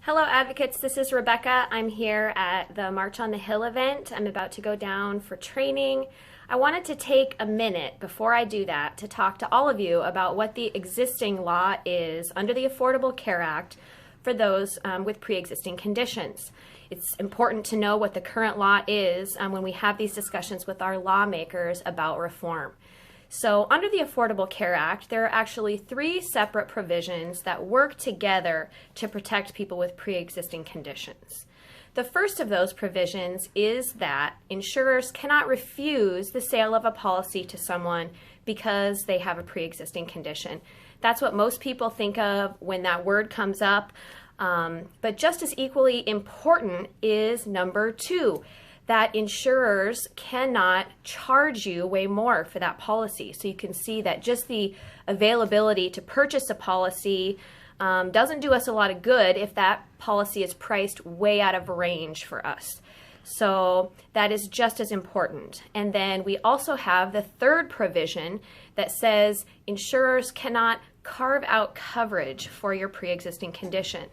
Hello advocates, this is Rebecca. I'm here at the March on the Hill event. I'm about to go down for training. I wanted to take a minute before I do that to talk to all of you about what the existing law is under the Affordable Care Act for those with pre-existing conditions. It's important to know what the current law is when we have these discussions with our lawmakers about reform. So under the Affordable Care Act, there are actually three separate provisions that work together to protect people with pre-existing conditions. The first of those provisions is that insurers cannot refuse the sale of a policy to someone because they have a pre-existing condition. That's what most people think of when that word comes up, but just as equally important is number two, that insurers cannot charge you way more for that policy. So you can see that just the availability to purchase a policy doesn't do us a lot of good if that policy is priced way out of range for us. So that is just as important. And then we also have the third provision that says insurers cannot carve out coverage for your pre-existing condition.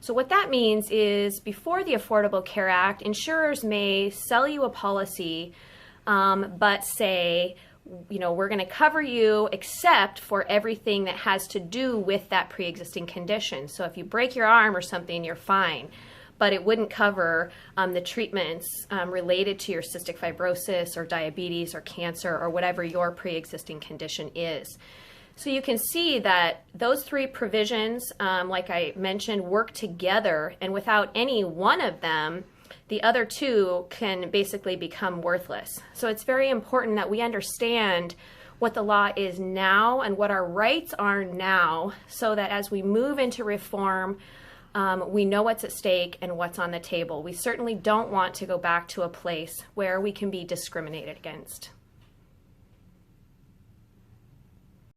So what that means is before the Affordable Care Act, insurers may sell you a policy, but say, we're going to cover you except for everything that has to do with that pre-existing condition. So if you break your arm or something, you're fine, but it wouldn't cover the treatments related to your cystic fibrosis or diabetes or cancer or whatever your pre-existing condition is. So you can see that those three provisions, like I mentioned, work together, and without any one of them, the other two can basically become worthless. So it's very important that we understand what the law is now and what our rights are now, so that as we move into reform, we know what's at stake and what's on the table. We certainly don't want to go back to a place where we can be discriminated against.